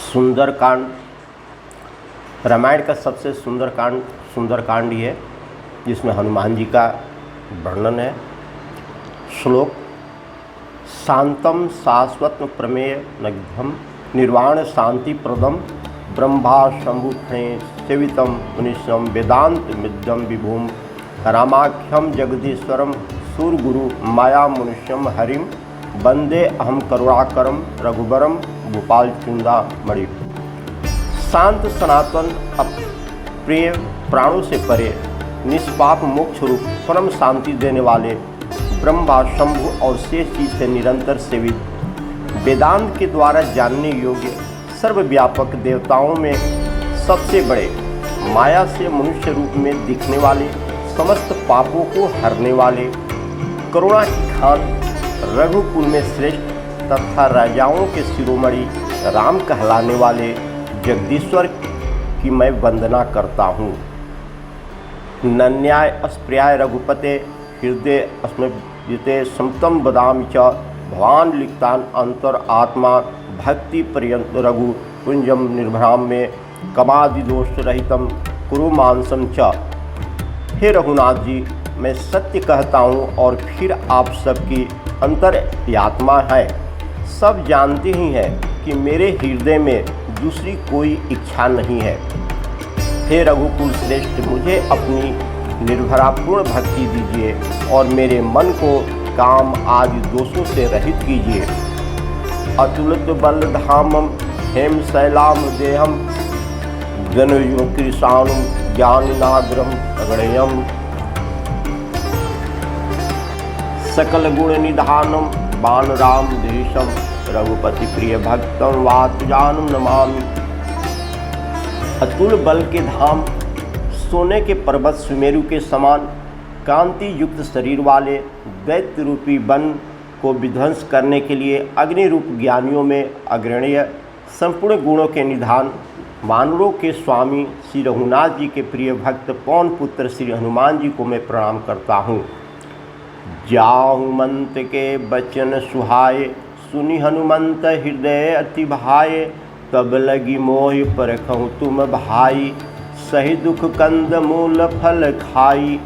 सुंदरकांड रामायण का सबसे सुंदरकांड ये है जिसमें हनुमान जी का वर्णन है। श्लोक शांतम शाश्वत प्रमेय नग्धम निर्वाण शांति प्रदम ब्रह्मा शंभुफणे सेवितम मुनिशम वेदांत मिद्यम विभूम रामाख्यम जगदीश्वरम सूरगुरु माया मुनिशम हरिम वंदे अहम करुणाकरम रघुबरम गोपाल चूड़ामणि। शांत सनातन अप्रिय प्राणों से परे निष्पाप मोक्ष रूप परम शांति देने वाले ब्रह्मा शंभु और शेष चीज से निरंतर सेवित वेदांत के द्वारा जानने योग्य सर्वव्यापक देवताओं में सबसे बड़े माया से मनुष्य रूप में दिखने वाले समस्त पापों को हरने वाले करुणा की खान रघुकुल में श्रेष्ठ तथा राजाओं के शिरोमणि राम कहलाने वाले जगदीश्वर की मैं वंदना करता हूँ। नन्याय अस्प्रियाय रघुपते हृदय अस्मृते समतम बदाम च भवान लिखतान अंतर आत्मा भक्ति पर्यंत रघु कुंजम निर्भराम में कमादि दोष रहितम कुरु मानसम च। हे रघुनाथ जी, मैं सत्य कहता हूँ और फिर आप सबकी अंतर आत्मा है। सब जानते ही हैं कि मेरे हृदय में दूसरी कोई इच्छा नहीं है। हे रघुकुल श्रेष्ठ, मुझे अपनी निर्भरापूर्ण भक्ति दीजिए और मेरे मन को काम आदि दोषों से रहित कीजिए। अतुलित बल धामम हेम शैलाम देहम गणयो कृषाणुम ज्ञाननाग्रम अगणयम सकल गुण निधानम बाण राम देशम रघुपति प्रिय भक्तम वातजानुम नमामि। अतुल बल के धाम सोने के पर्वत सुमेरु के समान कांति युक्त शरीर वाले दैत्य रूपी वन को विध्वंस करने के लिए अग्नि रूप ज्ञानियों में अग्रणीय संपूर्ण गुणों के निधान वानरों के स्वामी श्री रघुनाथ जी के प्रिय भक्त पवन पुत्र श्री हनुमान जी को मैं प्रणाम करता हूँ। जाहु मंत के बचन सुहाए सुनि हनुमंत हृदय अति भाए तब लगी मोहि परखहु तुम भाई सही दुख कंद मूल फल खाई।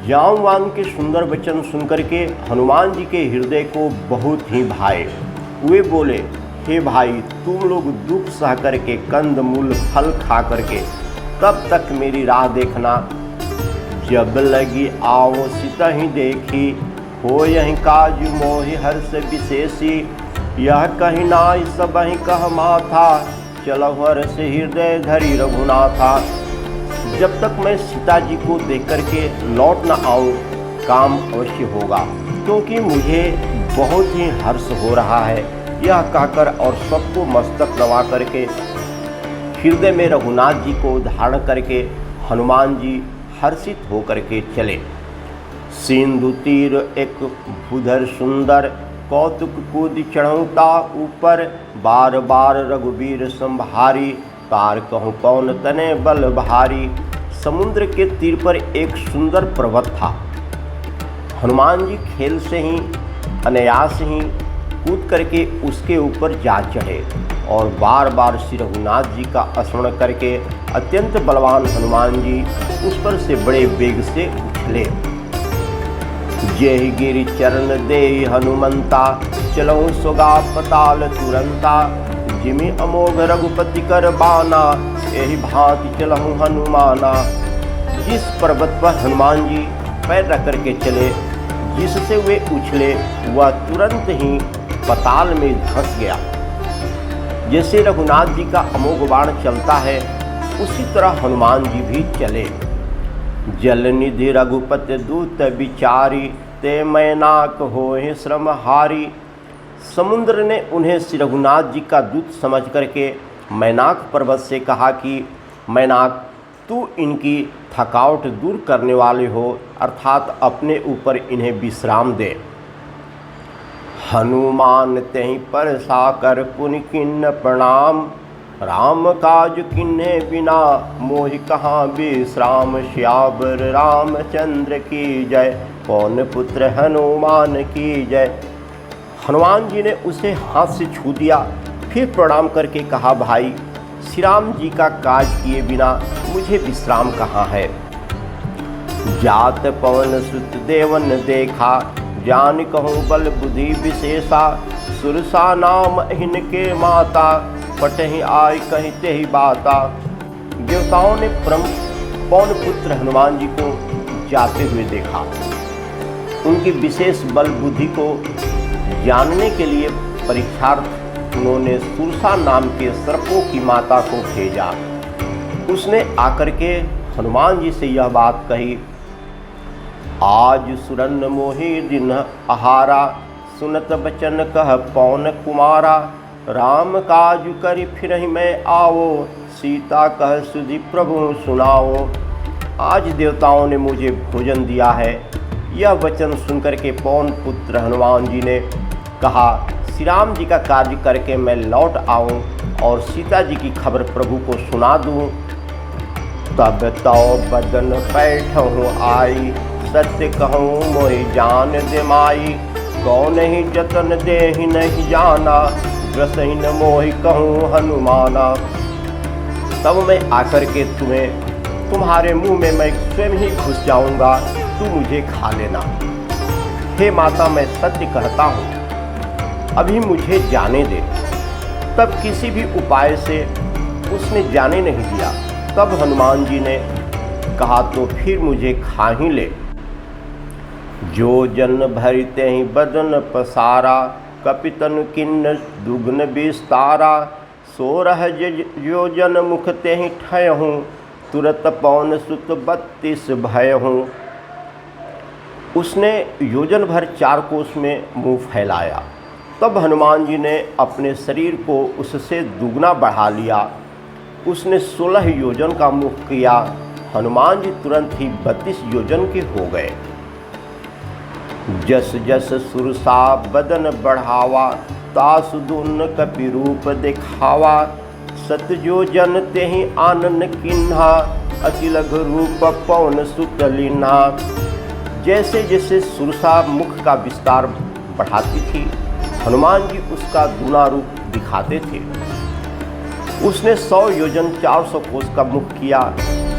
जामवान के सुंदर वचन सुनकर के हनुमान जी के हृदय को बहुत ही भाए। वे बोले, हे भाई, तुम लोग दुख सह करके कंद मूल फल खा करके तब तक मेरी राह देखना। जब लगी आओ सीता ही देखी हो यही काज मोहि हर्ष विशेषी। यह कही नाई सब ही कह माथा चलहु हर्ष हृदय धरी रघुनाथा। जब तक मैं सीता जी को देख करके लौट न आऊँ काम अवश्य होगा, क्योंकि मुझे बहुत ही हर्ष हो रहा है। यह कहकर और सबको मस्तक नवा करके हृदय में रघुनाथ जी को धारण करके हनुमान जी हर्षित होकर के चले। सिंधु तीर एक भूधर सुंदर कौतुक कूद चढ़ौता ऊपर बार बार रघुवीर संभारी तार कहूँ कौन तने बल भारी। समुद्र के तीर पर एक सुंदर पर्वत था। हनुमान जी खेल से ही अनायास ही कूद करके उसके ऊपर जा चढ़े और बार बार श्री रघुनाथ जी का स्मरण करके अत्यंत बलवान हनुमान जी उस पर से बड़े वेग से उछले। जेहि गिरि चरण देहि हनुमंता चलहु सोगा पताल तुरंता। जिमि अमोघ रघुपति कर बाना एहि भांति चलहु हनुमाना। जिस पर्वत पर हनुमान जी पैर रख करके चले, जिससे वे उछले वह तुरंत ही पताल में धंस गया। जैसे रघुनाथ जी का अमोघ बाण चलता है उसी तरह हनुमान जी भी चले। जल निधि रघुपति दूत विचारी ते मैनाक होहि श्रम हारी। समुद्र ने उन्हें श्री रघुनाथ जी का दूत समझ करके मैनाक पर्वत से कहा कि मैनाक, तू इनकी थकावट दूर करने वाले हो, अर्थात अपने ऊपर इन्हें विश्राम दे। हनुमान तेहि पर साकर पुनि किन्न प्रणाम। राम काज किन्हे बिना मोहि कहाँ विश्राम। श्यावर रामचंद्र की जय पवन पुत्र हनुमान की जय। हनुमान जी ने उसे हाथ से छू दिया फिर प्रणाम करके कहा, भाई श्री राम जी का काज किए बिना मुझे विश्राम कहाँ है। जात पवन सुत देवन देखा, जान कहूँ बल बुद्धि विशेषा, सुरसा नाम इनके माता, पटहि आय कहते ही बाता। देवताओं ने पवन पुत्र हनुमान जी को जाते हुए देखा। उनकी विशेष बल बुद्धि को जानने के लिए परीक्षार्थ उन्होंने सुरसा नाम के सर्पों की माता को भेजा। उसने आकर के हनुमान जी से यह बात कही, आज सुरन मोहि दिन आहारा, सुनत बचन कह पवन कुमारा, राम काज करि फिरहि मैं आवो, सीता कह सुधि प्रभु सुनाओ। आज देवताओं ने मुझे भोजन दिया है। यह वचन सुनकर के पवन पुत्र हनुमान जी ने कहा, श्री राम जी का कार्य करके मैं लौट आऊं और सीता जी की खबर प्रभु को सुना दूं। तब तो बदन बैठहूँ आई, सत्य कहूँ मोहि जान दे माई, कौन ही जतन देहि नहीं जाना, ग्रसहि न मोहि कहूँ हनुमाना। तब मैं आकर के तुम्हारे मुंह में मैं स्वयं ही घुस जाऊंगा, तू मुझे खा लेना। हे माता, मैं सत्य कहता हूँ, अभी मुझे जाने दे। तब किसी भी उपाय से उसने जाने नहीं दिया। तब हनुमान जी ने कहा, तो फिर मुझे खा ही ले। जो जन भरते ही बदन पसारा, कपितन किन्न दुग्न विस्तारा, सोरह योजन मुख ते ही ठयहूँ, तुरत पवन सुत 32 भयहूँ। उसने योजन भर 4 कोस में मुँह फैलाया। तब हनुमान जी ने अपने शरीर को उससे दुगना बढ़ा लिया। उसने 16 योजन का मुख किया। हनुमान जी तुरंत ही 32 योजन के हो गए। जस जस सुरसा बदन बढ़ावा, तासु दुन कपि रूप दिखावा, सतजो जन तेहि आनन किन्हा, अति लघु रूप पवन सुत लीन्हा। जैसे जैसे सुरसा मुख का विस्तार बढ़ाती थी, हनुमान जी उसका दूना रूप दिखाते थे। उसने 100 योजन 400 कोस का मुख किया।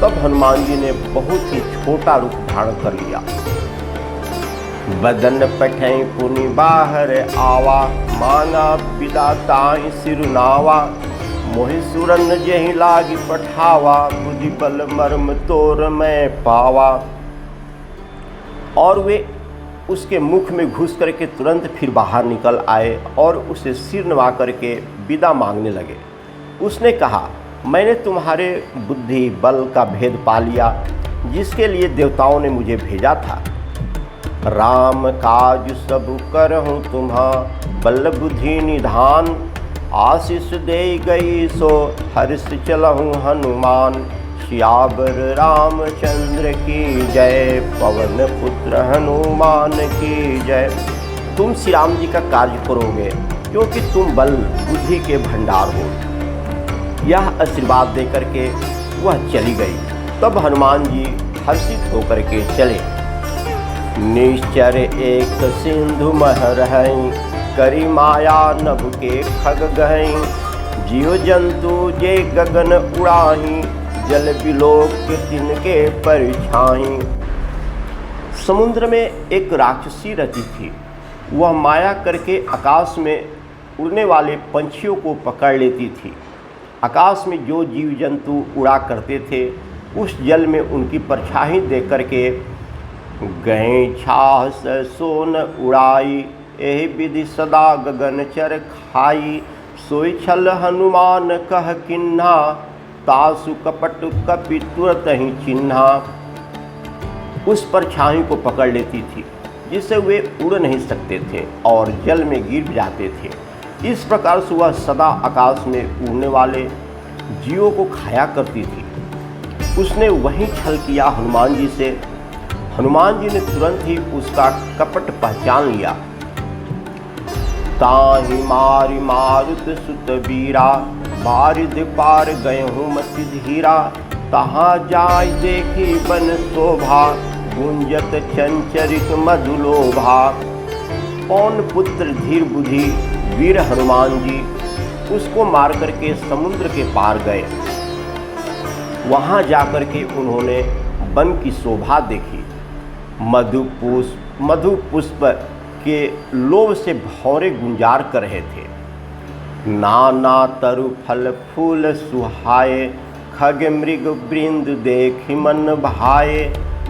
तब हनुमान जी ने बहुत ही छोटा रूप धारण कर लिया। बदन पठै पुनि बाहर आवा, मांगा विदा ताहि सिरुनावा, मोहि सुरन जेहि लागी पठावा, बुद्धि बल मर्म तोर मैं पावा। और वे उसके मुख में घुस करके तुरंत फिर बाहर निकल आए और उसे सिर नवा करके विदा मांगने लगे। उसने कहा, मैंने तुम्हारे बुद्धि बल का भेद पा लिया, जिसके लिए देवताओं ने मुझे भेजा था। राम काज सब करहूँ तुम्हा, बल बुद्धि निधान, आशीष दे गई सो हर्ष चलहूँ हनुमान। सियावर रामचंद्र की जय, पवन पुत्र हनुमान की जय। तुम श्री राम जी का कार्य करोगे, क्योंकि तुम बल बुद्धि के भंडार हो। यह आशीर्वाद देकर के वह चली गई। तब हनुमान जी हर्षित होकर के चले। निश्चर एक सिंधु मह रहई, करी माया नभ के खग गहई, जीव जंतु जे गगन उड़ाही, जल बिलोक तिनके परछाई। समुद्र में एक राक्षसी रहती थी। वह माया करके आकाश में उड़ने वाले पंछियों को पकड़ लेती थी। आकाश में जो जीव जंतु उड़ा करते थे, उस जल में उनकी परछाई देख करके गए छाह सोन उड़ाई, एहि विधि सदा गगन चर खाई। सोई छल हनुमान कह किन्हा, तासु कपट कपि तुरत ही चिन्हा। उस परछाई को पकड़ लेती थी, जिससे वे उड़ नहीं सकते थे और जल में गिर जाते थे। इस प्रकार से वह सदा आकाश में उड़ने वाले जीवों को खाया करती थी। उसने वही छल किया हनुमान जी से। हनुमान जी ने तुरंत ही उसका कपट पहचान लिया। ताहि मारि मारुत सुत वीरा, बारिद पार गए हूँ मति धीरा। तहाँ जाय देखी बन शोभा, गुंजत चंचरिक मधुलोभा। पवन पुत्र धीर बुद्धि वीर हनुमान जी उसको मार करके समुद्र के पार गए। वहाँ जाकर के उन्होंने वन की शोभा देखी। मधु पुष्प के लोभ से भौरे गुंजार कर रहे थे। नाना तरु फल फूल सुहाए, खग मृग वृंद देखी मन भाए।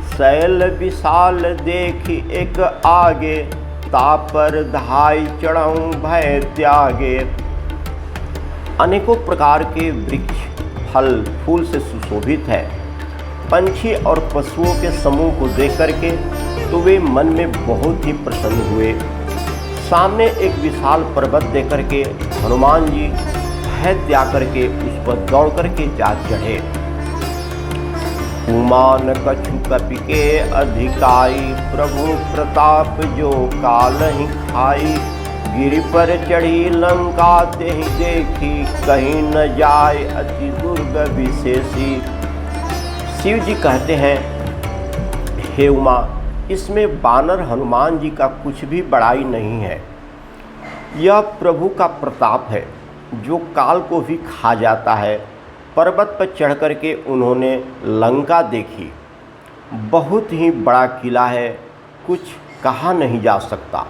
शैल विशाल देखी एक आगे, तापर धाई चढ़ऊं भय त्यागे। अनेकों प्रकार के वृक्ष फल फूल से सुशोभित है। पंछी और पशुओं के समूह को देख करके तो वे मन में बहुत ही प्रसन्न हुए। सामने एक विशाल पर्वत देख करके हनुमान जी भय त्याग करके उस पर दौड़ करके जा चढ़े। उमान कछु कपि के अधिकाई, प्रभु प्रताप जो कालहि खाई। गिरि पर चढ़ी लंका तेहि देखी, कहीं न जाय अति दुर्ग विशेषी। शिव जी कहते हैं, हे उमा, इसमें बानर हनुमान जी का कुछ भी बड़ाई नहीं है। यह प्रभु का प्रताप है जो काल को भी खा जाता है। पर्वत पर चढ़ करके उन्होंने लंका देखी। बहुत ही बड़ा किला है, कुछ कहा नहीं जा सकता।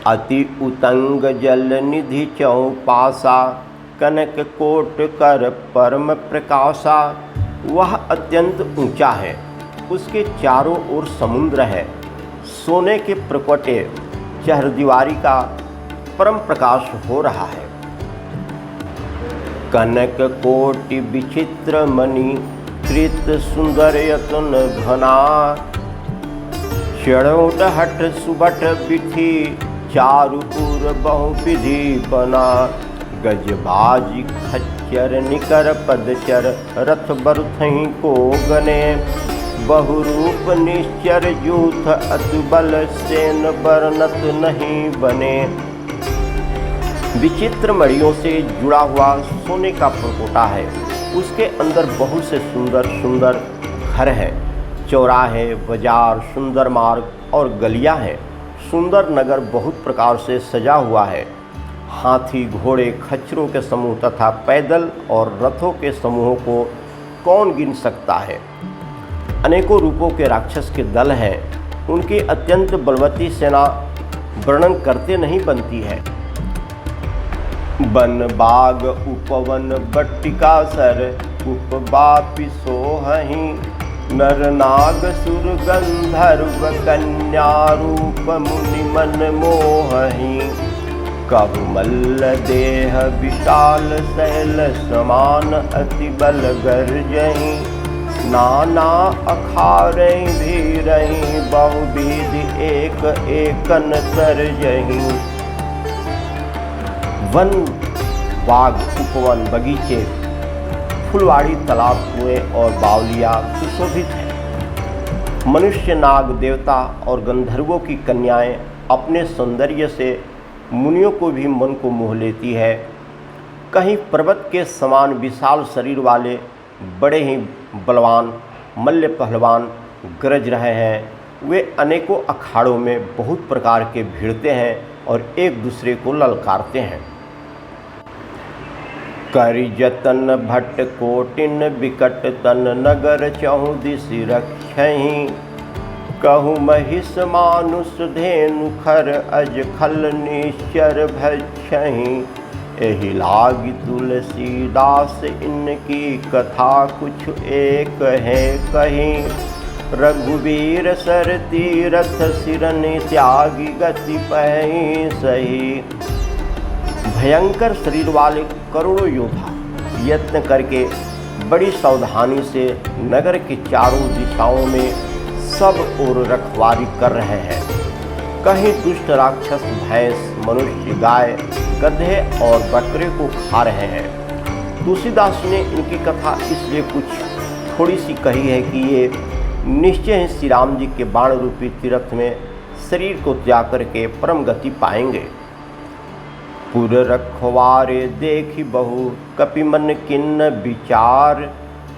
अति उतंग जल निधि चौपासा, कनक कोट कर परम प्रकाशा। वह अत्यंत ऊंचा है, उसके चारों ओर समुद्र है। सोने के प्रकटे चहरदीवारी का परम प्रकाश हो रहा है। कनक कोटि विचित्र मणि, कृत सुंदर यतन घना। चढ़ोट हट सुबट बिठी, चारुपुर बहुविधि बना। गजबाजी खच्चर निकर पदचर, रथ बरुथहीं को गने। बहुरूप निश्चर जूथ, अति बल सेन बरनत नहीं बने। विचित्र मणियों से जुड़ा हुआ सोने का परकोटा है। उसके अंदर बहुत से सुंदर सुंदर घर हैं, चौराहे, बाजार, सुंदर मार्ग और गलियां हैं। सुंदर नगर बहुत प्रकार से सजा हुआ है। हाथी, घोड़े, खच्चरों के समूह तथा पैदल और रथों के समूहों को कौन गिन सकता है। अनेकों रूपों के राक्षस के दल हैं। उनकी अत्यंत बलवती सेना वर्णन करते नहीं बनती है। वन बाग उपवन बट्टिका सर, उपबापि सोहहि। नर नाग सुर गंधर्व कन्या, रूप मुनि मन मोहहि। कबु मल्ल देह विशाल शैल समान, अति बल गर्जहि। नाना अखारहि भीरहि, बहुविधि एक एकन तरजहि। वन बाग उपवन बगीचे, फुलवाड़ी, तालाब, कुएं और बावलियाँ सुशोभित हैं। मनुष्य, नाग, देवता और गंधर्वों की कन्याएं अपने सौंदर्य से मुनियों को भी मन को मोह लेती है। कहीं पर्वत के समान विशाल शरीर वाले बड़े ही बलवान मल्ल पहलवान गरज रहे हैं। वे अनेकों अखाड़ों में बहुत प्रकार के भिड़ते हैं और एक दूसरे को ललकारते हैं। करि जतन भट्ट कोटिन बिकट तन, नगर चहु दिसि रक्षहि। कहु महिष मानुष धेनु खर, अज खल निश्चर भक्षहि। एहि लागी तुलसीदास इनकी कथा, कुछ एक है कहीं। रघुवीर सर तीरथ सिरनि, त्यागी गति पहि सही। भयंकर शरीर वाले करोड़ों योद्धा यत्न करके बड़ी सावधानी से नगर के चारों दिशाओं में सब ओर रखवारी कर रहे हैं। कहीं दुष्ट राक्षस भैंस, मनुष्य, गाय, गधे और बकरे को खा रहे हैं। तुलसीदास ने इनकी कथा इसलिए कुछ थोड़ी सी कही है कि ये निश्चय ही श्री राम जी के बाण रूपी तीर्थ में शरीर को त्याग करके परम गति पाएंगे। पुर रखवारे देखी बहु, कपि मन किन्न विचार।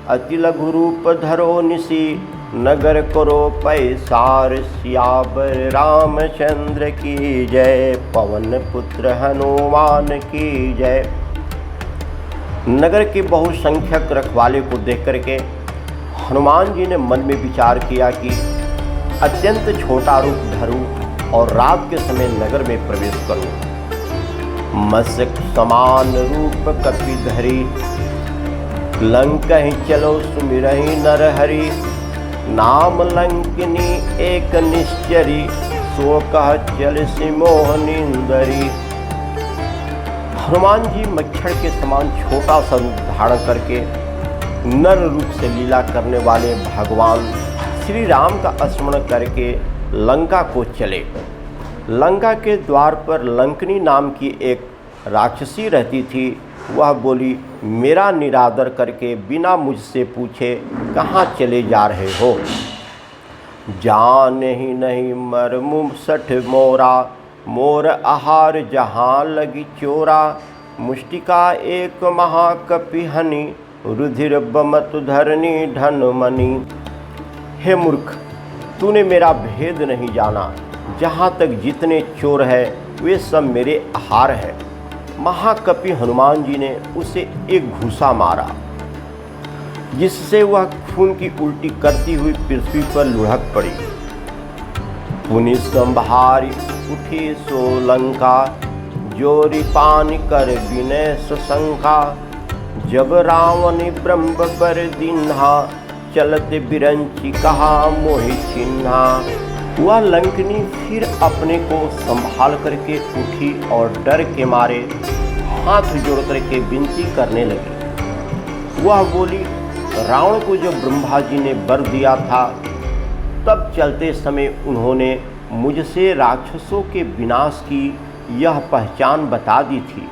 अति लघु रूप धरो निसी, नगर करो पैसार, सियावर रामचंद्र की जय। पवन पुत्र हनुमान की जय। नगर के बहुसंख्यक रखवाले को देख करके हनुमान जी ने मन में विचार किया कि अत्यंत छोटा रूप धरूं और रात के समय नगर में प्रवेश करूं। मत्स्य समान रूप कपि धरी, लंकहि चलो सुमिरहि नरहरि। नाम लंकिनी एक निश्चरी, सो कह चल सिमोहनिंदरी। हनुमान जी मच्छर के समान छोटा सा रूप धारण करके नर रूप से लीला करने वाले भगवान श्री राम का स्मरण करके लंका को चले। लंका के द्वार पर लंकनी नाम की एक राक्षसी रहती थी। वह बोली, मेरा निरादर करके बिना मुझसे पूछे कहाँ चले जा रहे हो। जान ही नहीं मरमु सठ मोरा, मोर आहार जहाँ लगी चोरा। मुष्टिका एक महाकपिहनि, रुधिर बमत धरनी धन मणि। हे मूर्ख, तूने मेरा भेद नहीं जाना। जहाँ तक जितने चोर हैं वे सब मेरे आहार हैं। महाकपि हनुमान जी ने उसे एक घूसा मारा, जिससे वह खून की उल्टी करती हुई पृथ्वी पर लुढ़क पड़ी। पुनि संभारी उठी सो लंका, जोरी पानी कर विनय सशंका। जब रावण ब्रह्म बर दीन्हा, चलते बिरंची कहा मोहि चिन्हा। वह लंकनी फिर अपने को संभाल करके उठी और डर के मारे हाथ जोड़ करके विनती करने लगी। वह बोली, रावण को जब ब्रह्मा जी ने वर दिया था तब चलते समय उन्होंने मुझसे राक्षसों के विनाश की यह पहचान बता दी थी।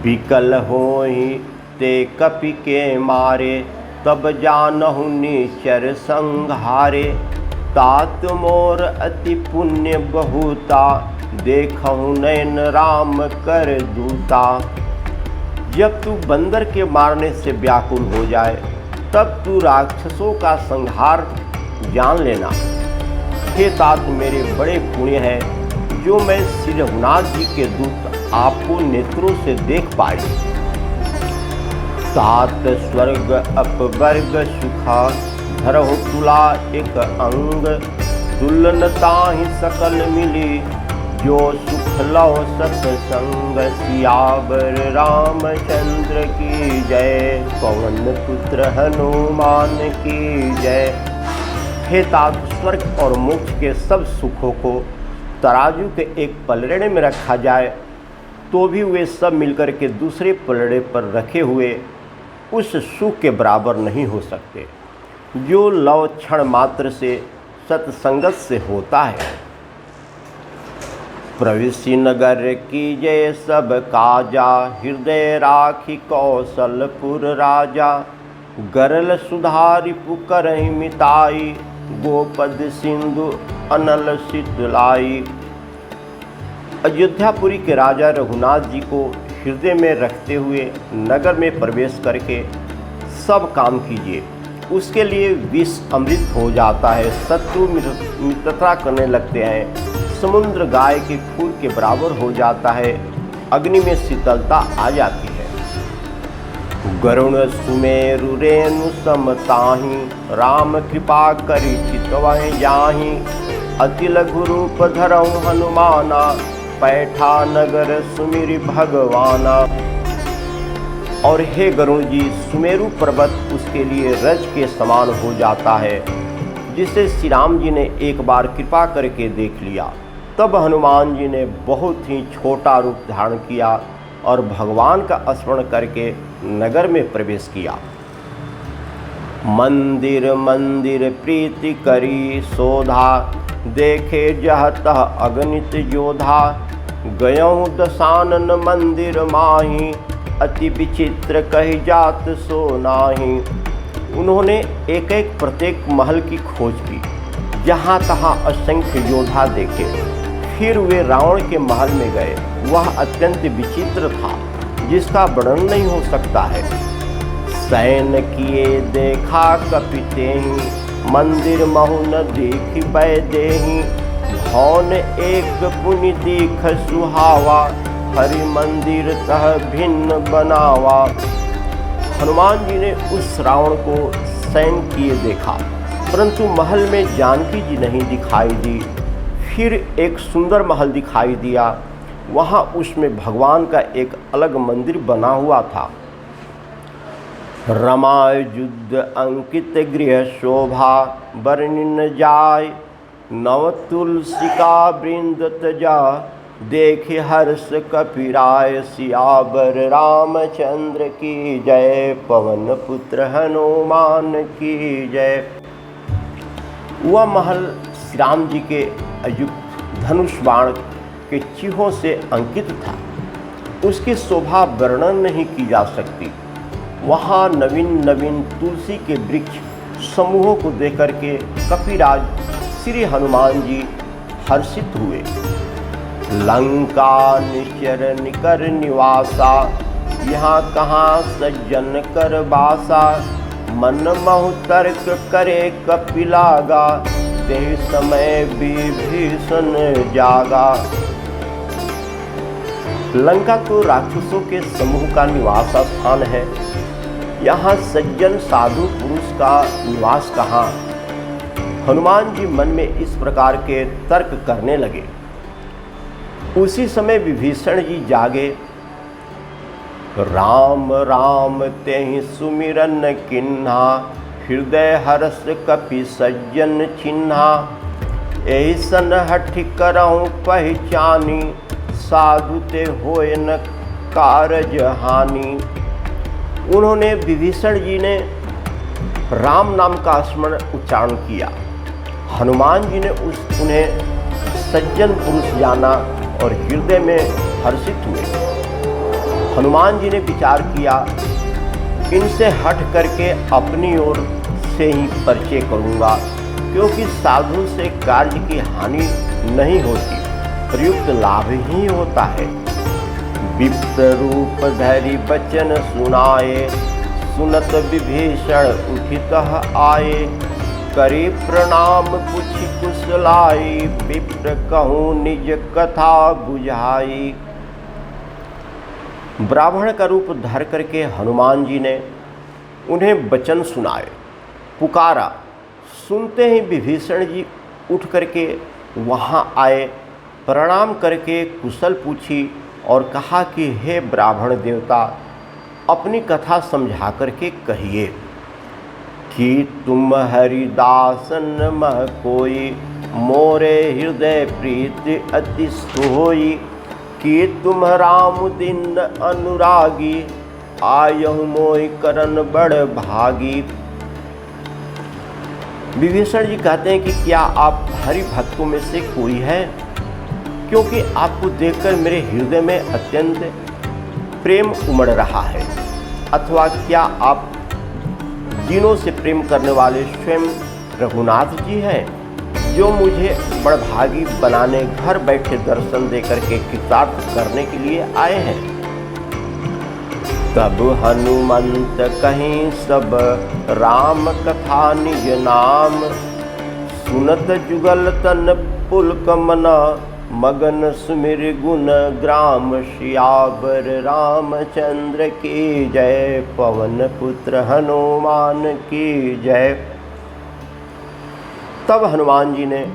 विकल होहि ते कपि के मारे, तब जानहु निश्चर संहारे। तात मोर अति पुण्य बहुता, देखहु नयन राम कर दूता। जब तू बंदर के मारने से व्याकुल हो जाए तब तू राक्षसों का संहार जान लेना। हे तात, मेरे बड़े पुण्य है जो मैं श्री रघुनाथ जी के दूत आपको नेत्रों से देख पाए। तात स्वर्ग अपवर्ग सुखा, धरहु तुला एक अंग। तुलनता ही सकल मिली, जो सुख लव सत्संग। सियावर रामचंद्र की जय। पवन पुत्र हनुमान की जय। हे तात, स्वर्ग और मोक्ष के सब सुखों को तराजू के एक पलड़े में रखा जाए तो भी वे सब मिलकर के दूसरे पलड़े पर रखे हुए उस सुख के बराबर नहीं हो सकते जो लव क्षण मात्र से सत्संगत से होता है। प्रविशि नगर की जय सब काजा, हृदय राखी कौशलपुर राजा। गरल सुधारि पुकरहि मिताई, गोपद सिंधु अनल शीतलाई। अयोध्यापुरी के राजा रघुनाथ जी को हृदय में रखते हुए नगर में प्रवेश करके सब काम कीजिए। उसके लिए विष अमृत हो जाता है, शत्रु मित्रता करने लगते हैं, समुद्र गाय के खूर के बराबर हो जाता है, अग्नि में शीतलता आ जाती है। गरुण सुमेरु रेणु समताहि, राम कृपा करि चितवहि जाहि। अति लघु रूप धरहु हनुमाना, पैठा नगर सुमिरि भगवाना। और हे गरुण जी, सुमेरु पर्वत उसके लिए रज के समान हो जाता है, जिसे श्री राम जी ने एक बार कृपा करके देख लिया। तब हनुमान जी ने बहुत ही छोटा रूप धारण किया और भगवान का स्मरण करके नगर में प्रवेश किया। मंदिर मंदिर प्रीति करी शोधा, देखे जहतः अगणित योधा। गयऊँ दशानन मंदिर माही, अति विचित्र कही जात सो नाही। उन्होंने एक एक प्रत्येक महल की खोज की, जहाँ तहाँ असंख्य योद्धा देखे। फिर वे रावण के महल में गए। वह अत्यंत विचित्र था, जिसका वर्णन नहीं हो सकता है। सैन किए देखा कपितेहि, मंदिर महु न देख पै देहि, भवन एक पुनि देख सुहावा, हरि मंदिर तह भिन्न बनावा। हनुमान जी ने उस रावण को शयन किए देखा, परंतु महल में जानकी जी नहीं दिखाई दी। फिर एक सुंदर महल दिखाई दिया, वहाँ उसमें भगवान का एक अलग मंदिर बना हुआ था। रमायुध अंकित गृह शोभा, वर्णिन जाय नव तुलसिका वृंद तजा, देखे हर्ष कपिराय सियावर रामचंद्र की जय, पवन पुत्र हनुमान की जय। वह महल श्री राम जी के अयुक्त धनुष बाण के चिन्हों से अंकित था। उसकी शोभा वर्णन नहीं की जा सकती। वहाँ नवीन नवीन तुलसी के वृक्ष समूहों को देखकर के कपिराज श्री हनुमान जी हर्षित हुए। लंका निश्चर निकर निवासा, यहाँ कहाँ सज्जन कर बासा, मन महु तर्क करे कपिलागा, ते समय विभीषण जागा। लंका तो राक्षसों के समूह का निवास स्थान है, यहाँ सज्जन साधु पुरुष का निवास कहाँ। हनुमान जी मन में इस प्रकार के तर्क करने लगे। उसी समय विभीषण जी जागे। राम राम तेहि सुमिरन किन्हा, हृदय हर्ष कपि सज्जन चिन्हा, ऐसन हठि करहु पहचानी, साधु ते होय न कारज हानि। उन्होंने विभीषण जी ने राम नाम का स्मरण उच्चारण किया। हनुमान जी ने उन्हें सज्जन पुरुष जाना और हृदय में हर्षित हुए। हनुमान जी ने विचार किया, इनसे हट करके अपनी ओर से ही परिचय करूँगा, क्योंकि साधु से कार्य की हानि नहीं होती, प्रयुक्त लाभ ही होता है। विप्र रूप धरि बचन सुनाए, सुनत विभीषण उठित आए, करी प्रणाम पूछि कुशलाई, विप्र कहूँ निज कथा बुझाई। ब्राह्मण का रूप धर करके हनुमान जी ने उन्हें वचन सुनाए, पुकारा। सुनते ही विभीषण जी उठ करके वहाँ आए, प्रणाम करके कुशल पूछी और कहा कि हे ब्राह्मण देवता, अपनी कथा समझा करके कहिए कि तुम हरिदासन मह कोई, मोरे हृदय प्रीति अति सोई, कि तुम राम दिन अनुरागी, आयहु मोहि करन बड़ भागी। विभीषण जी कहते हैं कि क्या आप हरि भक्तों में से कोई है, क्योंकि आपको देखकर मेरे हृदय में अत्यंत प्रेम उमड़ रहा है, अथवा क्या आप दिनों से प्रेम करने वाले स्वयं रघुनाथ जी हैं, जो मुझे बड़भागी बनाने घर बैठे दर्शन देकर के कृतार्थ करने के लिए आए हैं। तब हनुमंत कहीं सब राम कथा निज नाम, सुनत जुगल तन पुलक मना, मगन सुमिर गुण ग्राम, सियावर रामचंद्र की जय, पवन पुत्र हनुमान की जय। तब हनुमान जी ने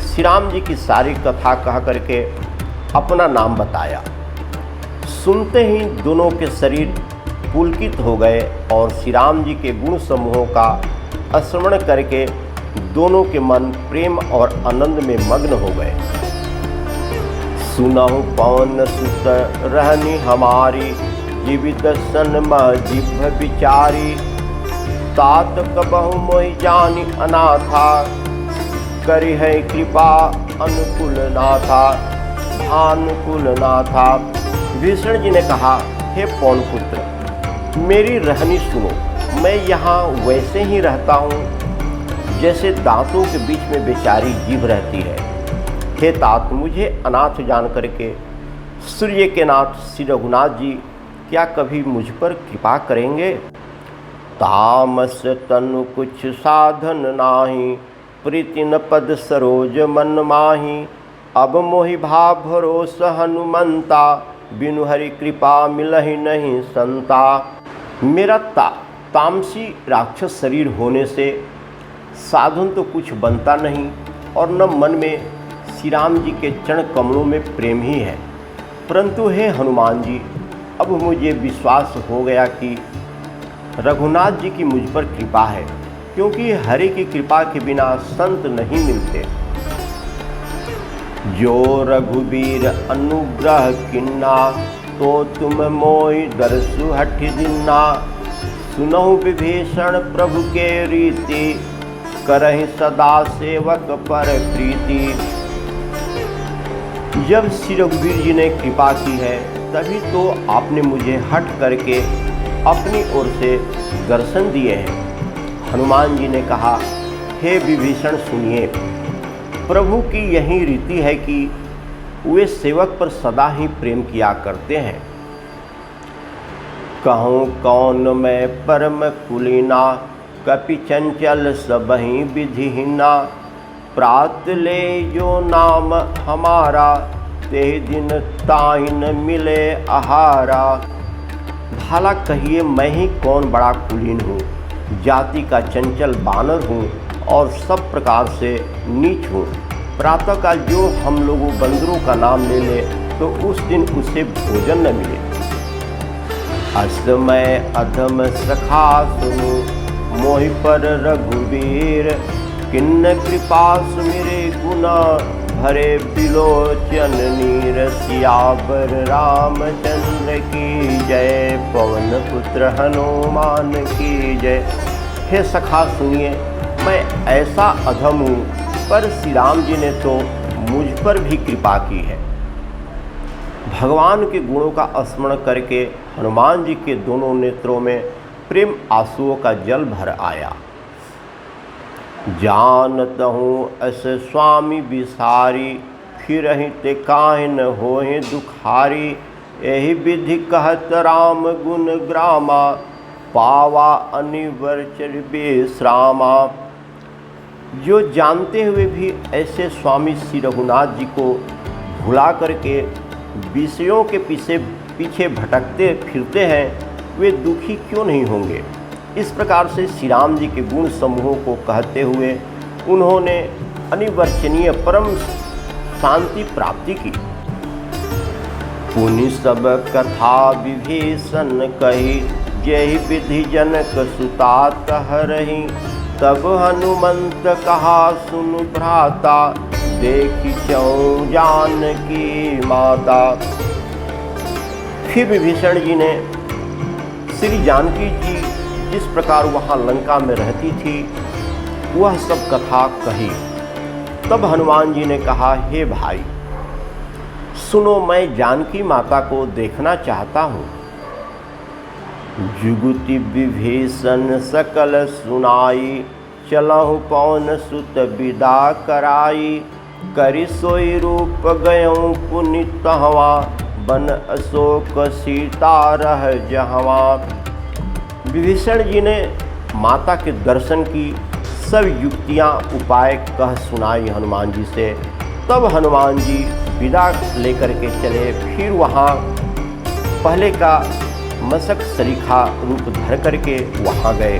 श्री राम जी की सारी कथा कह करके अपना नाम बताया। सुनते ही दोनों के शरीर पुलकित हो गए और श्री राम जी के गुण समूहों का स्मरण करके दोनों के मन प्रेम और आनंद में मग्न हो गए। सुनहु पवन सुत रहनी हमारी, जीवित सन मह जिह्व विचारी, तात कबहु मोहि जानि अनाथा, करि है कृपा अनुकूल नाथा, भानुकूल नाथा। विभीषण जी ने कहा, हे पवन पुत्र, मेरी रहनी सुनो। मैं यहाँ वैसे ही रहता हूँ जैसे दांतों के बीच में बेचारी जीभ रहती है। हे तात, मुझे अनाथ जान करके सूर्य के नाथ श्री रघुनाथ जी क्या कभी मुझ पर कृपा करेंगे? तामस तनु कुछ साधन नाही, प्रीति न पद सरोज मन माही। अब मोहि भाव भरोस हनुमंता, बिनु हरि कृपा मिलहि नहीं संता। मेरा तामसी राक्षस शरीर होने से साधन तो कुछ बनता नहीं और न मन में श्री राम जी के चरण कमलों में प्रेम ही है। परंतु हे हनुमान जी, अब मुझे विश्वास हो गया कि रघुनाथ जी की मुझ पर कृपा है, क्योंकि हरि की कृपा के बिना संत नहीं मिलते। जो रघुबीर अनुग्रह किन्ना, तो तुम मोहि दरसु हठ दिन्ना। सुनहु विभीषण प्रभु के रीति, करहि सदा सेवक पर प्रीति। जब श्री रघुवीर जी ने कृपा की है, तभी तो आपने मुझे हट करके अपनी ओर से दर्शन दिए हैं। हनुमान जी ने कहा, हे विभीषण सुनिए, प्रभु की यही रीति है कि वे सेवक पर सदा ही प्रेम किया करते हैं। कहूँ कौन मैं परम कुलीना, कपि चंचल सबहि विधिहीना। प्रात ले जो नाम हमारा, ते दिन ताहि न मिले आहारा। भला कहिए मैं ही कौन बड़ा कुलीन हूँ, जाति का चंचल बानर हूँ और सब प्रकार से नीच हूँ। प्रातःकाल जो हम लोगों बंदरों का नाम ले ले, तो उस दिन उसे भोजन न मिले। असमय अधम सखा सुनु, मोहि पर रघुवीर। किन्न कृपा सुमिरे गुना, भरे बिलोचन नीर। सियावर रामचंद्र की जय, पवन पुत्र हनुमान की जय। हे सखा सुनिए, मैं ऐसा अधम हूँ, पर श्री राम जी ने तो मुझ पर भी कृपा की है। भगवान के गुणों का स्मरण करके हनुमान जी के दोनों नेत्रों में प्रेम आंसुओं का जल भर आया। जानत हूँ अस स्वामी विसारी, फिरहि ते काहि न होहि दुखारी। एहि विधि कहत राम गुण ग्रामा, पावा अनिवर्चर विश्रामा। जो जानते हुए भी ऐसे स्वामी श्री रघुनाथ जी को भुला करके विषयों के पीछे भटकते फिरते हैं, वे दुखी क्यों नहीं होंगे। इस प्रकार से श्री राम जी के गुण समूहों को कहते हुए उन्होंने अनिवर्चनीय परम शांति प्राप्ति की। पुनि सब कथा विभीषण कही, जहि विधि जनक सुता कहरहि। तब हनुमंत कहा सुनु भ्राता, देखि चहु जानकी माता। फिर विभीषण जी ने श्री जानकी जी जिस प्रकार वहाँ लंका में रहती थी, वह सब कथा कही। तब हनुमान जी ने कहा, हे भाई सुनो, मैं जानकी माता को देखना चाहता हूँ। जुगुति विभीषण सकल सुनाई, चलहु पवन सुत विदा कराई। करि सोई रूप गयऊँ पुनि तहवा, बन अशोक सीता रह जहवा। विभीषण जी ने माता के दर्शन की सब युक्तियाँ उपाय कह सुनाई हनुमान जी से। तब हनुमान जी विदा लेकर के चले। फिर वहाँ पहले का मशक सरीखा रूप धर करके वहाँ गए,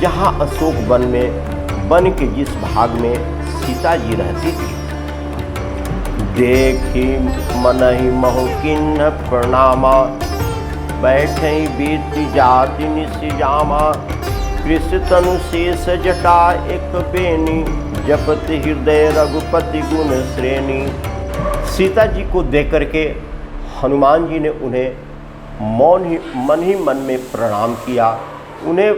जहाँ अशोक वन में वन के जिस भाग में सीता जी रहती थी। देखी मनहि महु किन्न प्रणामा, बैठे बीति जाति निसिजामा। कृष तनु शेष जटा एक बेनी, जपत हृदय रघुपति गुण श्रेणी। सीता जी को देख करके हनुमान जी ने उन्हें मन ही मन में प्रणाम किया। उन्हें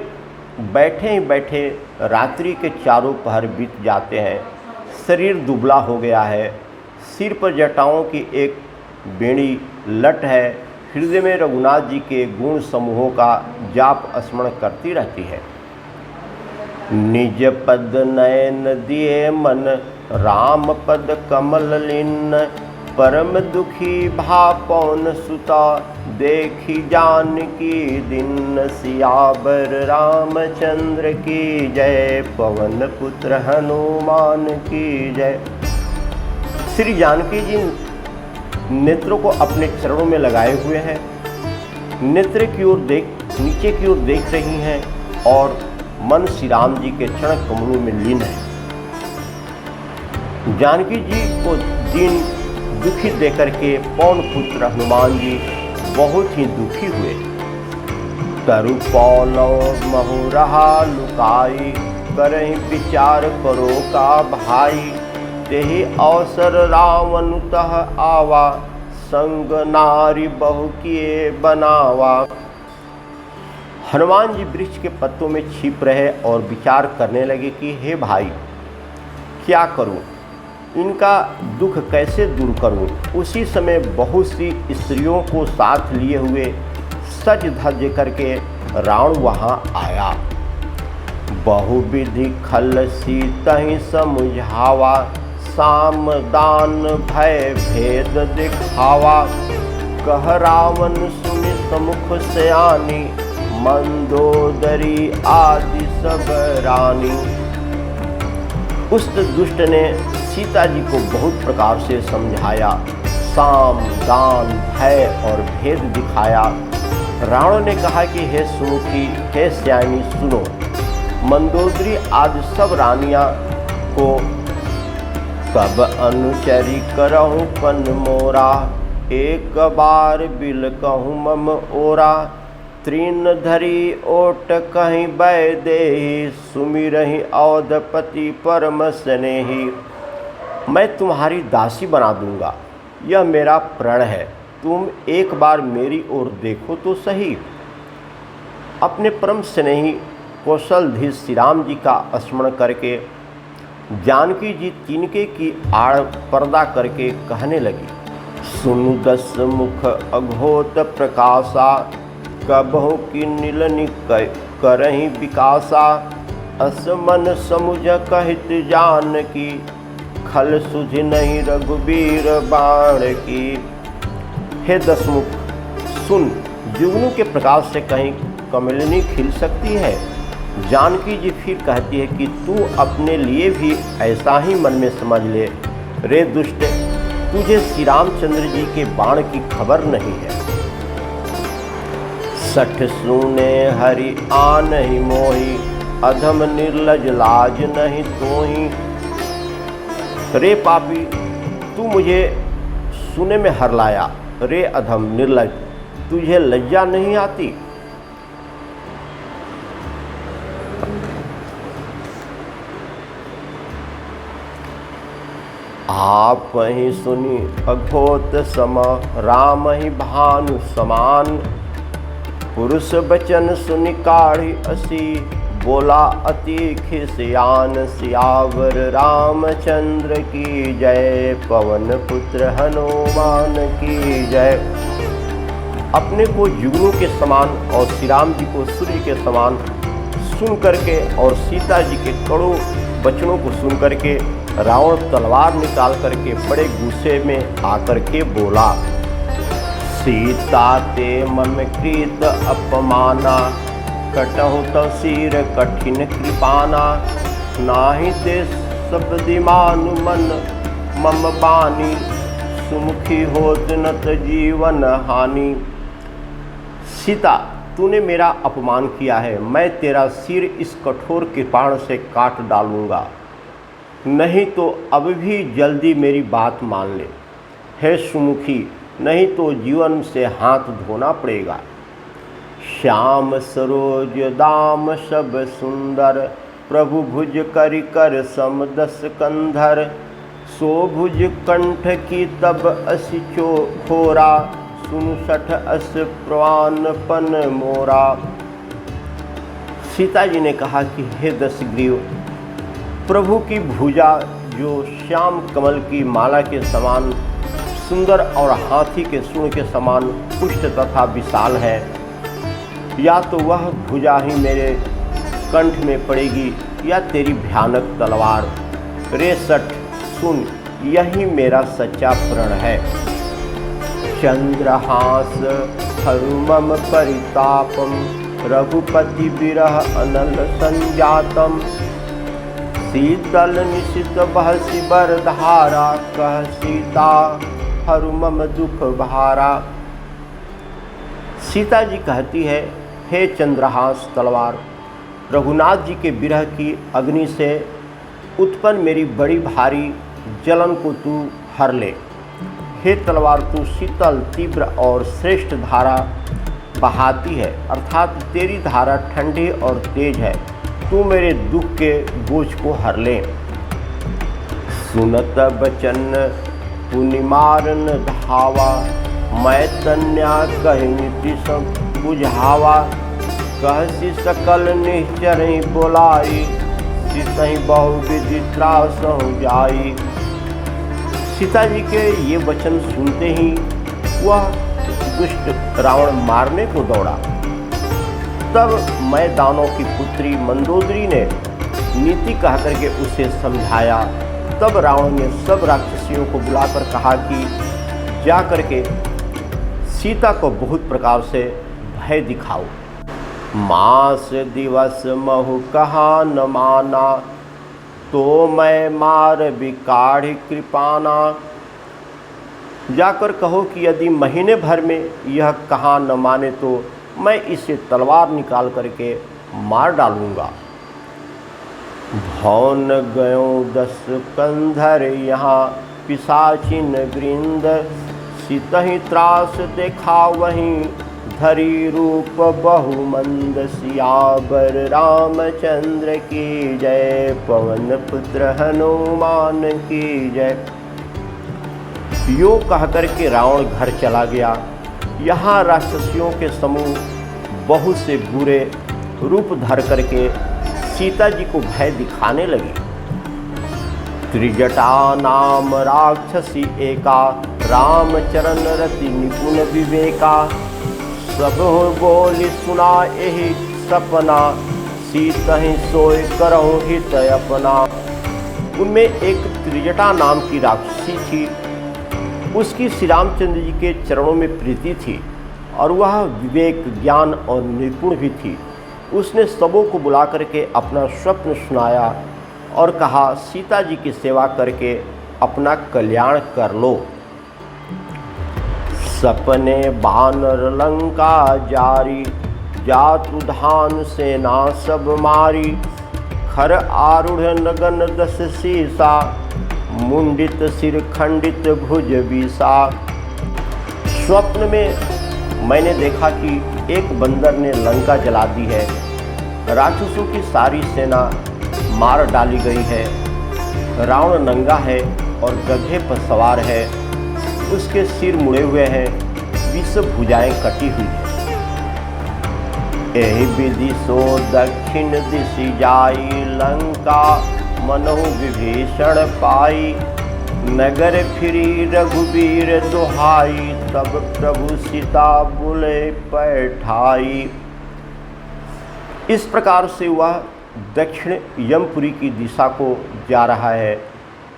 बैठे ही बैठे रात्रि के चारों पहर बीत जाते हैं। शरीर दुबला हो गया है, सिर पर जटाओं की एक बेड़ी लट है। हृदय में रघुनाथ जी के गुण समूहों का जाप स्मरण करती रहती है। निज पद नयन दिए मन, राम पद कमल लिन्न। परम दुखी भा पवन सुता, देखी जानकी दिन सियावर रामचंद्र की जय, पवन पुत्र हनुमान की जय। श्री जानकी जी नेत्रों को अपने चरणों में लगाए हुए हैं, नेत्र की ओर नीचे की ओर देख रही हैं और मन श्री राम जी के चरण कमलों में लीन है। जानकी जी को दीन दुखी देकर के पवन पुत्र हनुमान जी बहुत ही दुखी हुए। तरु पौलव महु रहा लुकाई, करहि विचार करो का भाई, तेहि अवसर रावण तह आवा, संग नारी बहु किए बनावा। हनुमान जी वृक्ष के पत्तों में छिप रहे और विचार करने लगे कि हे भाई, क्या करूं, इनका दुख कैसे दूर करूं। उसी समय बहुत सी स्त्रियों को साथ लिए हुए सज धज करके रावण वहां आया। बहुविधि खल सीतहि समुझावा, साम दान भय भेद दिखावा, कह रावण सुनि समुख सयानी, मंदोदरी आदि सब रानी। उस दुष्ट ने सीता जी को बहुत प्रकार से समझाया, साम दान भय और भेद दिखाया। रावण ने कहा कि हे सुमुखी, हे सयानी सुनो, मंदोदरी आदि सब रानियां को कब अनुचरी करहूँ पन मोरा, एक बार बिल कहूँ मम ओरा, तृण धरी ओट कहीं बै देहि, सुमिरहि अवधपति परम स्नेही। मैं तुम्हारी दासी बना दूंगा, यह मेरा प्रण है, तुम एक बार मेरी ओर देखो तो सही। अपने परम स्नेही कौशलधीश श्री राम जी का स्मरण करके जानकी जी तिनके की आड़ पर्दा करके कहने लगी, सुनु दस मुख अघोत प्रकाशा, कबहु की नीलनि करहि विकासा, असमन समुझ कहित जानकी, खल सुझ नहीं रघुबीर बाण की। हे दसमुख सुन, जुगनू के प्रकाश से कहीं कमलिनी खिल सकती है। जानकी जी फिर कहती है कि तू अपने लिए भी ऐसा ही मन में समझ ले। रे दुष्ट, तुझे श्री रामचंद्र जी के बाण की खबर नहीं है। सठ सुने हरि आन ही मोही, अधम निर्लज लाज नहीं तोही। रे पापी, तू मुझे सुने में हरलाया। रे अधम निर्लज, तुझे लज्जा नहीं आती। आप ही सुनी अघोत सम, राम ही भानु समान। पुरुष बचन सुनि काढ़ी असी, बोला अति खिसियान, सियावर रामचंद्र की जय, पवन पुत्र हनुमान की जय। अपने को जुगनू के समान और श्री राम जी को सूर्य के समान सुन करके और सीता जी के कड़ों वचनों को सुन करके रावण तलवार निकाल करके बड़े गुस्से में आकर के बोला, सीता ते मम कृत अपमाना, कटहु तव सिर कठिन कृपाना। नाहि ते शब्दिमानु मन मम बानी, सुमुखी होत नत जीवन हानि। सीता, तूने मेरा अपमान किया है, मैं तेरा सिर इस कठोर कृपाण से काट डालूंगा, नहीं तो अब भी जल्दी मेरी बात मान ले। हे सुमुखी, नहीं तो जीवन से हाथ धोना पड़ेगा। श्याम सरोज दाम सब सुंदर, प्रभु भुज करि कर सम दस कंधर। सो भुज कंठ की तब असि खोरा, सुन सठ अस प्रवानपन मोरा। सीता जी ने कहा कि हे दशग्रीव, प्रभु की भुजा जो श्याम कमल की माला के समान सुंदर और हाथी के सूंड के समान पुष्ट तथा विशाल है, या तो वह भुजा ही मेरे कंठ में पड़ेगी या तेरी भयानक तलवार। रे सठ सुन, यही मेरा सच्चा प्रण है। चंद्रहास हरुमम परितापम रघुपति विरह अनल संजातम शीतल निशित बहसी बरधारा कह सीता हरुमम दुख भारा। सीता जी कहती है, हे चंद्रहास तलवार, रघुनाथ जी के विरह की अग्नि से उत्पन्न मेरी बड़ी भारी जलन को तू हर ले। हे तलवार, तू शीतल तीव्र और श्रेष्ठ धारा बहाती है, अर्थात तेरी धारा ठंडी और तेज है। तू मेरे दुख के बोझ को हर ले। सुनत बचन पुनिमारन धावा, मैं तन्या कहि नीति सब बुझावा। कहसी सकल निश्चर बोलाई, सितहि बहुविधि त्रास हो जाई। सीता जी के ये वचन सुनते ही वह दुष्ट रावण मारने को दौड़ा। तब मैं दानों की पुत्री मंदोदरी ने नीति कह करके उसे समझाया। तब रावण ने सब राक्षसियों को बुलाकर कहा कि जा करके सीता को बहुत प्रकार से भय दिखाओ। मास दिवस महु कहा न माना, तो मैं मार बिकाढ़ कृपाना। जाकर कहो कि यदि महीने भर में यह कहा न माने तो मैं इसे तलवार निकाल करके मार डालूंगा। भौन गयो 10 कंधर यहाँ पिशाचिन गृंद, सितहि त्रास देखा वहीं धरी रूप बहुमंद। सियावर रामचंद्र की जय, पवन पुत्र हनुमान की जय। यो कहकर के रावण घर चला गया। यहाँ राक्षसियों के समूह बहुत से बुरे रूप धर करके सीता जी को भय दिखाने लगी। त्रिजटा नाम राक्षसी एका, रामचरण रति निपुण विवेका। सब बोली सुना यही सपना, सीतहि सोय करहु हित अपना। उनमें एक त्रिजटा नाम की राक्षसी थी। उसकी श्री रामचंद्र जी के चरणों में प्रीति थी और वह विवेक, ज्ञान और निपुण भी थी। उसने सबों को बुला करके अपना स्वप्न सुनाया और कहा, सीता जी की सेवा करके अपना कल्याण कर लो। सपने बानर लंका जारी, जातु धान सेना सब मारी। खर आरूढ़ नगन 10 सीसा, मुंडित सिर खंडित भुज बीसा। स्वप्न में मैंने देखा कि एक बंदर ने लंका जला दी है, राक्षसों की सारी सेना मार डाली गई है। रावण नंगा है और गधे पर सवार है, उसके सिर मुड़े हुए हैं, 20 भुजाएं कटी हुई है। एहि विधि सो दक्षिण दिशि जाई, लंका मनहु विभीषण पाई। नगर फिरी रघुवीर दुहाई, तब प्रभु सीता बुले पैठाई। इस प्रकार से वह दक्षिण यमपुरी की दिशा को जा रहा है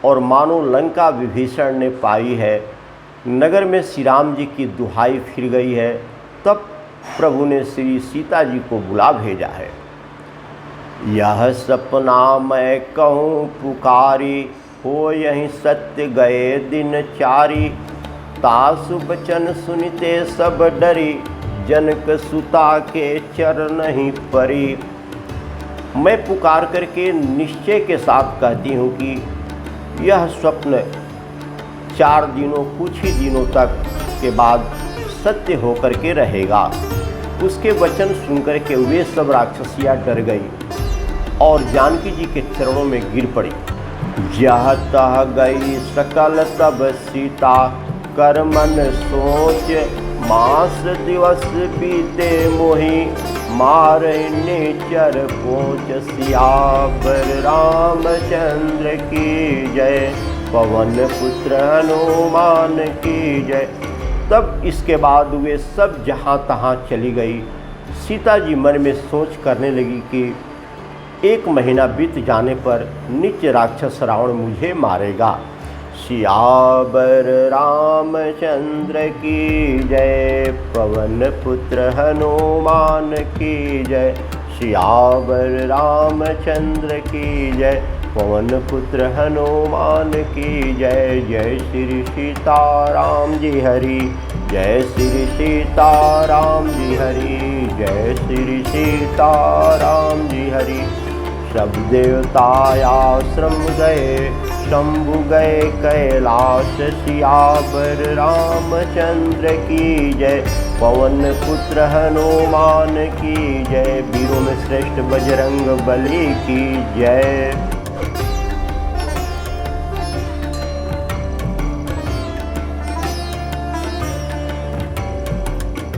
और मानो लंका विभीषण ने पाई है। नगर में श्री राम जी की दुहाई फिर गई है। तब प्रभु ने श्री सीता जी को बुला भेजा है। यह सपना मैं कहूँ पुकारी, हो यही सत्य गए दिन चारी। तासु बचन सुनिते सब डरी, जनक सुता के चरण ही परी। मैं पुकार करके निश्चय के साथ कहती हूँ कि यह स्वप्न 4 दिनों, कुछ ही दिनों तक के बाद सत्य होकर के रहेगा। उसके वचन सुनकर के वे सब राक्षसियाँ डर गई और जानकी जी के चरणों में गिर पड़ी। जह तह गई सकल तब सीता, कर मन सोच मास दिवस बीते मोहि। मारे नेचर पोच सियावर रामचंद्र की जय, पवन पुत्र हनुमान की जय। तब इसके बाद वे सब जहाँ तहाँ चली गई। सीता जी मन में सोच करने लगी कि 1 महीना बीत जाने पर नीच राक्षस रावण मुझे मारेगा। सियावर रामचंद्र की जय, पवन पुत्र हनुमान की जय। सियावर रामचंद्र की जय, पवन पुत्र हनुमान की जय। जय श्री सीताराम जी हरि, जय श्री सीताराम जी हरि, जय श्री सीताराम जी हरि। सब देवता आश्रम गए, शंभु गए कैलाश। सियावर रामचंद्र की जय, पवन पुत्र हनुमान की जय। वीरों में श्रेष्ठ बजरंग बली की जय।